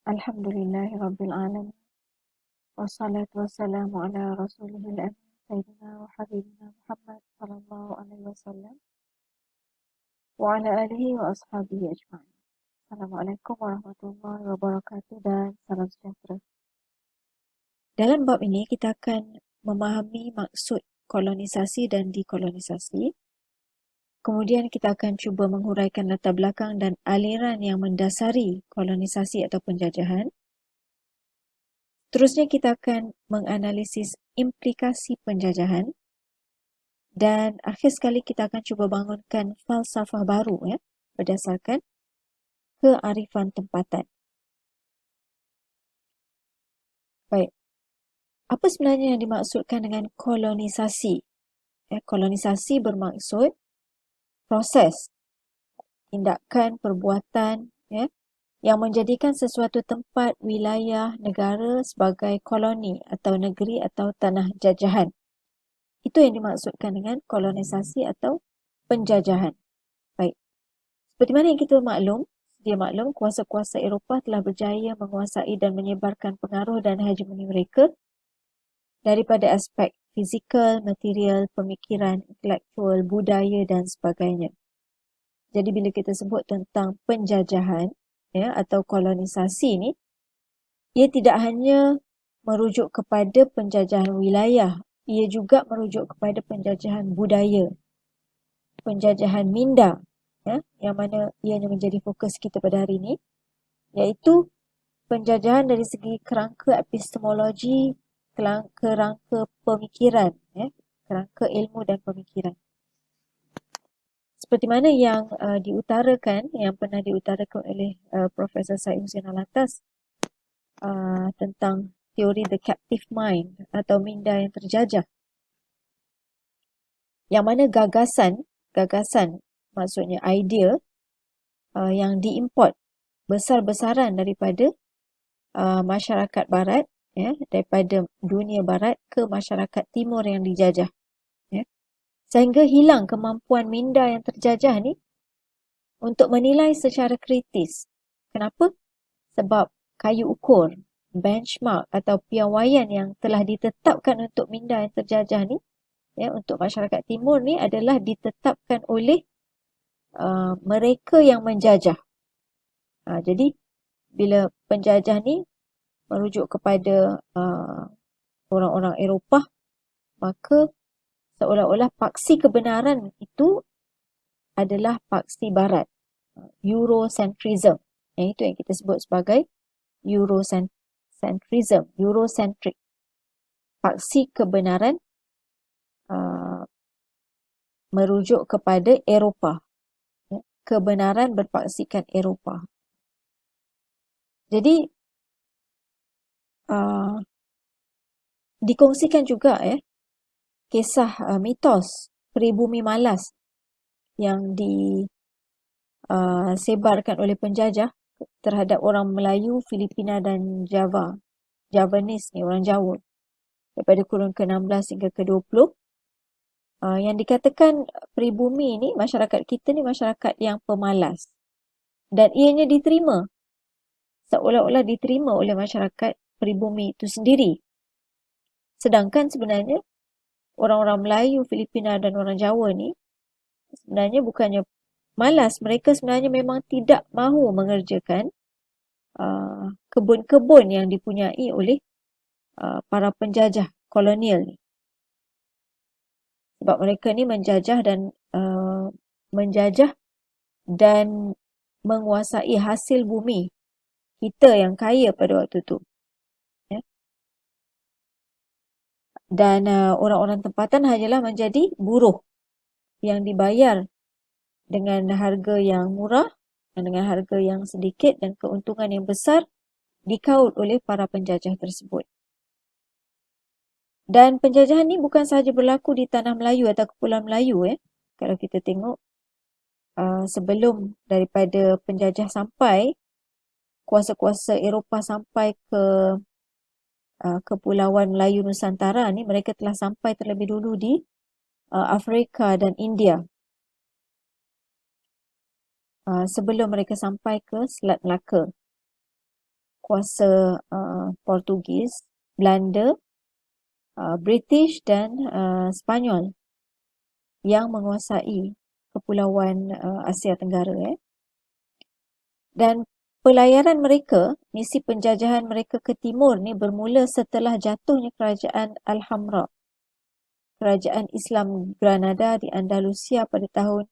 Alhamdulillahirabbil alamin. Wassalatu wassalamu ala rasulihil amin sayyidina wa habibina Muhammad sallallahu alaihi wasallam wa ala alihi wa ashabihi ajma'in. Assalamualaikum warahmatullahi wabarakatuh dan salam sejahtera. Dalam bab ini kita akan memahami maksud kolonisasi dan dekolonisasi. Kemudian kita akan cuba menghuraikan latar belakang dan aliran yang mendasari kolonisasi atau penjajahan. Terusnya kita akan menganalisis implikasi penjajahan dan akhir sekali kita akan cuba bangunkan falsafah baru berdasarkan kearifan tempatan. Baik, apa sebenarnya yang dimaksudkan dengan kolonisasi? Kolonisasi bermaksud proses, tindakan, perbuatan yang menjadikan sesuatu tempat, wilayah, negara sebagai koloni atau negeri atau tanah jajahan. Itu yang dimaksudkan dengan kolonisasi atau penjajahan. Baik. Seperti mana yang kita sedia maklum, kuasa-kuasa Eropah telah berjaya menguasai dan menyebarkan pengaruh dan hegemoni mereka daripada aspek fizikal, material, pemikiran, intelektual, budaya dan sebagainya. Jadi bila kita sebut tentang penjajahan atau kolonisasi ni, ia tidak hanya merujuk kepada penjajahan wilayah, ia juga merujuk kepada penjajahan budaya, penjajahan minda, yang mana ianya menjadi fokus kita pada hari ini, iaitu penjajahan dari segi kerangka epistemologi, kerangka pemikiran, kerangka ilmu dan pemikiran. Seperti mana yang pernah diutarakan oleh Profesor Syed Hussein Alatas tentang teori the captive mind atau minda yang terjajah. Yang mana gagasan maksudnya idea yang diimport besar-besaran daripada masyarakat barat, daripada dunia barat ke masyarakat timur yang dijajah. Sehingga hilang kemampuan minda yang terjajah ni untuk menilai secara kritis. Kenapa? Sebab kayu ukur, benchmark atau piawaian yang telah ditetapkan untuk minda yang terjajah ni, untuk masyarakat timur ni adalah ditetapkan oleh mereka yang menjajah. Jadi, bila penjajah ni merujuk kepada orang-orang Eropah, maka seolah-olah paksi kebenaran itu adalah paksi barat. Eurocentrism. Itu yang kita sebut sebagai Eurocentrism, Eurocentric. Paksi kebenaran merujuk kepada Eropah. Kebenaran berpaksikan Eropah. Jadi, dikongsikan juga kisah mitos peribumi malas yang disebarkan oleh penjajah terhadap orang Melayu, Filipina dan Javanese ni, orang Jawa, daripada kurun ke-16 hingga ke-20. Yang dikatakan peribumi ni, masyarakat kita ni masyarakat yang pemalas. Dan ianya diterima, seolah-olah diterima oleh masyarakat peribumi itu sendiri. Sedangkan sebenarnya orang-orang Melayu, Filipina dan orang Jawa ni sebenarnya bukannya malas, mereka sebenarnya memang tidak mahu mengerjakan kebun-kebun yang dipunyai oleh para penjajah kolonial ni. Sebab mereka ni menjajah dan menguasai hasil bumi kita yang kaya pada waktu tu. Dan orang-orang tempatan hanyalah menjadi buruh yang dibayar dengan harga yang murah dan dengan harga yang sedikit dan keuntungan yang besar dikaut oleh para penjajah tersebut. Dan penjajahan ni bukan sahaja berlaku di tanah Melayu atau Kepulauan Melayu. Kalau kita tengok sebelum daripada penjajah sampai, kuasa-kuasa Eropah sampai ke Kepulauan Melayu Nusantara ni, mereka telah sampai terlebih dulu di Afrika dan India. Sebelum mereka sampai ke Selat Melaka. kuasa Portugis, Belanda, British dan Spanyol yang menguasai kepulauan Asia Tenggara. Dan pelayaran mereka, misi penjajahan mereka ke timur ni bermula setelah jatuhnya kerajaan Alhamra, kerajaan Islam Granada di Andalusia pada tahun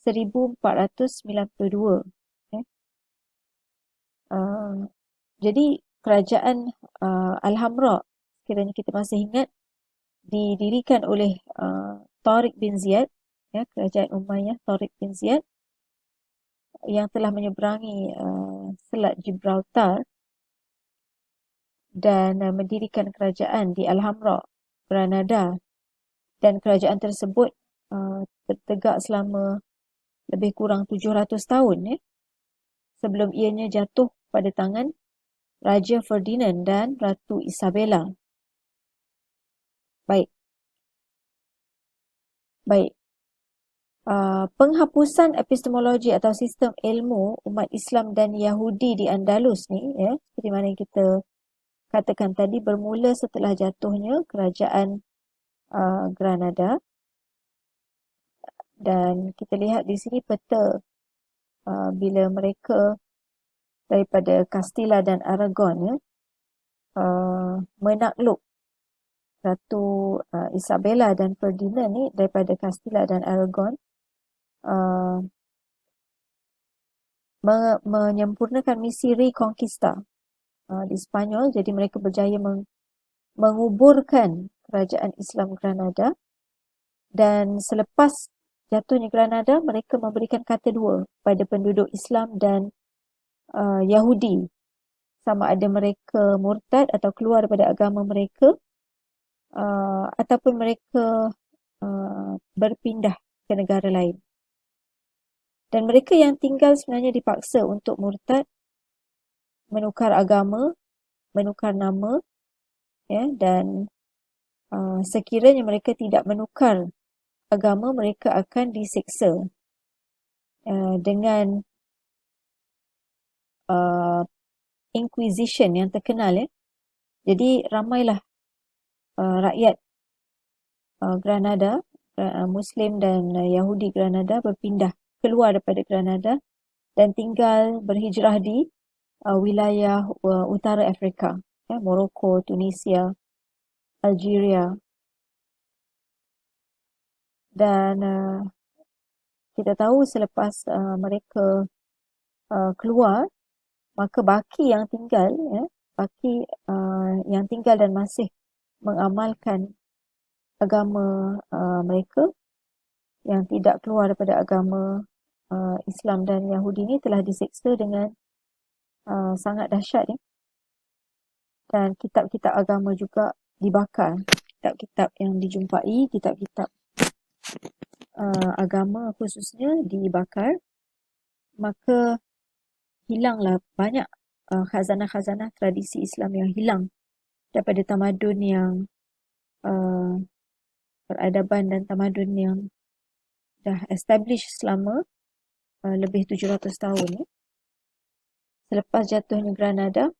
1492. Jadi kerajaan Alhamra, sekiranya kita masih ingat, didirikan oleh Tariq bin Ziyad, kerajaan Umayyah Tariq bin Ziyad yang telah menyeberangi Selat Gibraltar dan mendirikan kerajaan di Alhamra, Granada, dan kerajaan tersebut tertegak selama lebih kurang 700 tahun sebelum ianya jatuh pada tangan Raja Ferdinand dan Ratu Isabella. Baik. Penghapusan epistemologi atau sistem ilmu umat Islam dan Yahudi di Andalus ni, seperti mana yang kita katakan tadi, bermula setelah jatuhnya kerajaan Granada. Dan kita lihat di sini peta bila mereka daripada Castilla dan Aragon menakluk Ratu Isabella dan Ferdinand ni daripada Castilla dan Aragon, menyempurnakan misi Reconquista di Spanyol. Jadi mereka berjaya menguburkan kerajaan Islam Granada, dan selepas jatuhnya Granada, mereka memberikan kata dua pada penduduk Islam dan Yahudi, sama ada mereka murtad atau keluar daripada agama mereka, ataupun mereka berpindah ke negara lain. Dan mereka yang tinggal sebenarnya dipaksa untuk murtad, menukar agama, menukar nama, dan sekiranya mereka tidak menukar agama, mereka akan diseksa dengan Inquisition yang terkenal. Jadi ramailah rakyat Granada, Muslim dan Yahudi Granada berpindah keluar daripada Granada dan tinggal berhijrah di wilayah utara Afrika, Morocco, Tunisia, Algeria. Dan kita tahu selepas mereka keluar, maka baki yang tinggal, yang tinggal dan masih mengamalkan agama mereka, yang tidak keluar daripada agama Islam dan Yahudi ini, telah diseksa dengan sangat dahsyat. Dan kitab-kitab agama juga dibakar. Kitab-kitab yang dijumpai, kitab-kitab agama khususnya dibakar. Maka hilanglah banyak khazanah-khazanah tradisi Islam yang hilang daripada tamadun yang peradaban dan tamadun yang dah established selama lebih 700 tahun. Selepas jatuhnya Granada,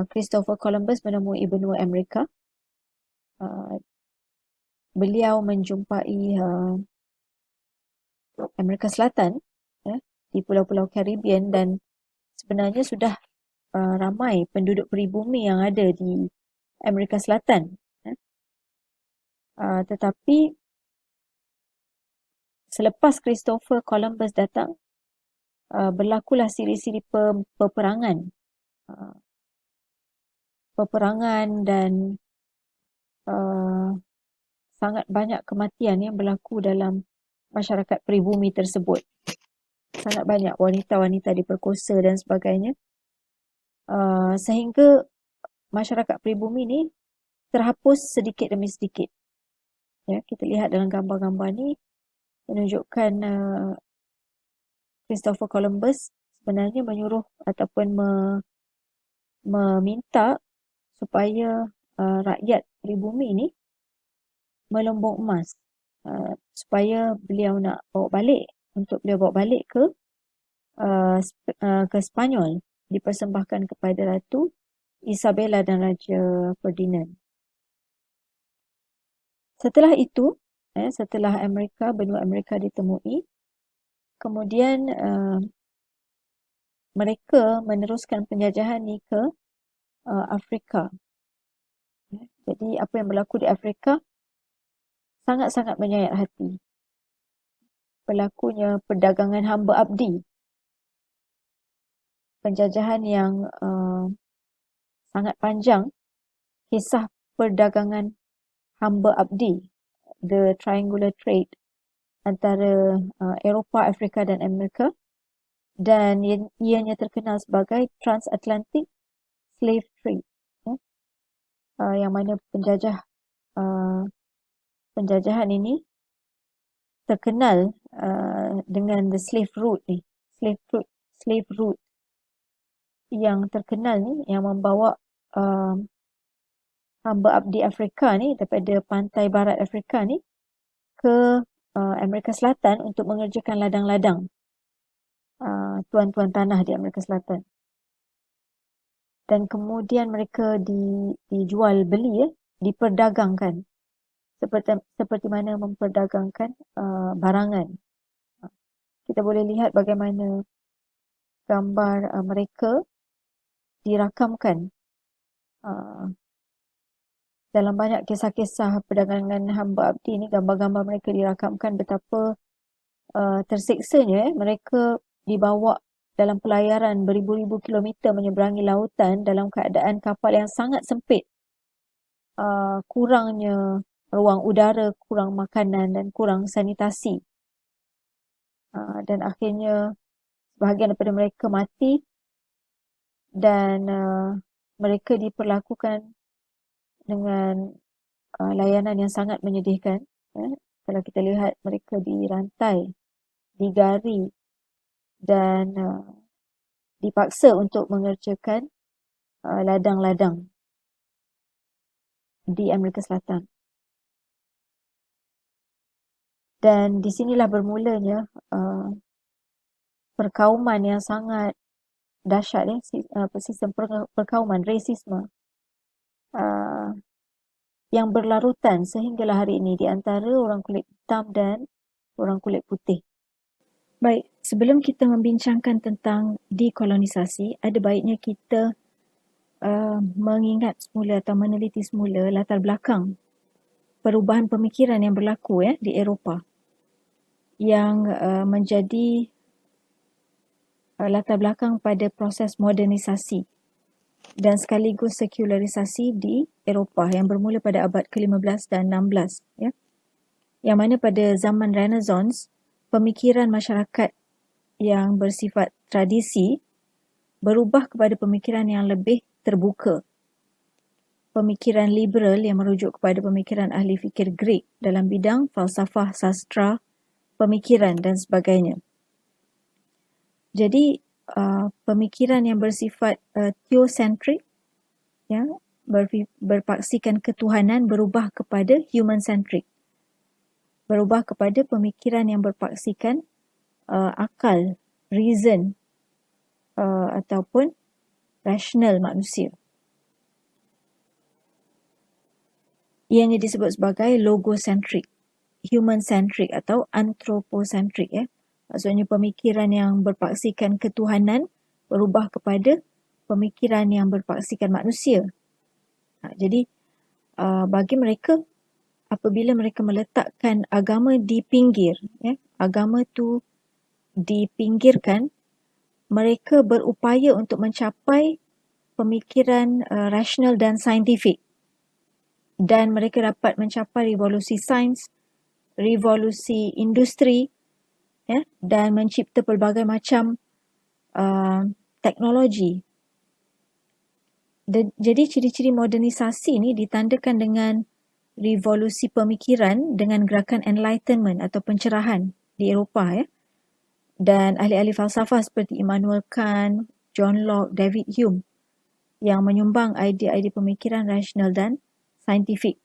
Christopher Columbus menemui benua Amerika. Beliau menjumpai Amerika Selatan di pulau-pulau Caribbean, dan sebenarnya sudah ramai penduduk peribumi yang ada di Amerika Selatan. Tetapi selepas Christopher Columbus datang, berlakulah siri-siri peperangan dan sangat banyak kematian yang berlaku dalam masyarakat peribumi tersebut. Sangat banyak wanita-wanita diperkosa dan sebagainya. Sehingga masyarakat peribumi ni terhapus sedikit demi sedikit. Kita lihat dalam gambar-gambar ni menunjukkan Christopher Columbus sebenarnya menyuruh ataupun meminta supaya rakyat peribumi ni melumbung emas supaya beliau nak bawa balik, untuk beliau bawa balik ke Spanyol. dipersembahkan kepada Ratu Isabella dan Raja Ferdinand. Setelah itu, setelah benua Amerika ditemui, kemudian mereka meneruskan penjajahan ni ke Afrika. Jadi apa yang berlaku di Afrika sangat-sangat menyayat hati. Berlakunya perdagangan hamba abdi. Penjajahan yang sangat panjang, kisah perdagangan hamba abdi, the triangular trade antara Eropah, Afrika dan Amerika, dan ianya terkenal sebagai transatlantic slave trade, yang mana penjajahan ini terkenal dengan the slave route ni, slave route yang terkenal ni, yang membawa hamba abdi Afrika ni daripada pantai barat Afrika ni ke Amerika Selatan untuk mengerjakan ladang-ladang tuan-tuan tanah di Amerika Selatan. Dan kemudian mereka dijual beli, diperdagangkan seperti mana memperdagangkan barangan. Kita boleh lihat bagaimana gambar mereka dirakamkan dalam banyak kisah-kisah perdagangan hamba abdi ni. Gambar-gambar mereka dirakamkan betapa tersiksanya mereka dibawa dalam pelayaran beribu-ribu kilometer menyeberangi lautan dalam keadaan kapal yang sangat sempit, kurangnya ruang udara, kurang makanan dan kurang sanitasi, dan akhirnya sebahagian daripada mereka mati dan mereka diperlakukan dengan layanan yang sangat menyedihkan. Kalau kita lihat, mereka dirantai, digari dan dipaksa untuk mengerjakan ladang-ladang di Amerika Selatan. Dan di sinilah bermulanya perkauman yang sangat dahsyat, sistem perkauman, rasisme yang berlarutan sehinggalah hari ini di antara orang kulit hitam dan orang kulit putih. Baik, sebelum kita membincangkan tentang dekolonisasi, ada baiknya kita mengingat semula atau meneliti semula latar belakang perubahan pemikiran yang berlaku di Eropah yang menjadi latar belakang pada proses modernisasi dan sekaligus sekularisasi di Eropah yang bermula pada abad ke-15 dan 16, yang mana pada zaman Renaissance pemikiran masyarakat yang bersifat tradisi berubah kepada pemikiran yang lebih terbuka. Pemikiran liberal yang merujuk kepada pemikiran ahli fikir Greek dalam bidang falsafah, sastra, pemikiran dan sebagainya. Jadi pemikiran yang bersifat theocentric, berpaksikan ketuhanan, berubah kepada human-centric. Berubah kepada pemikiran yang berpaksikan akal, reason, ataupun rasional manusia. Ianya disebut sebagai logocentric, human-centric atau anthropocentric. Maksudnya pemikiran yang berpaksikan ketuhanan berubah kepada pemikiran yang berpaksikan manusia. Jadi bagi mereka, apabila mereka meletakkan agama di pinggir, agama tu dipinggirkan, mereka berupaya untuk mencapai pemikiran rasional dan saintifik. Dan mereka dapat mencapai revolusi sains, revolusi industri, dan mencipta pelbagai macam teknologi. Jadi ciri-ciri modernisasi ini ditandakan dengan revolusi pemikiran dengan gerakan enlightenment atau pencerahan di Eropah. Dan ahli-ahli falsafah seperti Immanuel Kant, John Locke, David Hume yang menyumbang idea-idea pemikiran rasional dan saintifik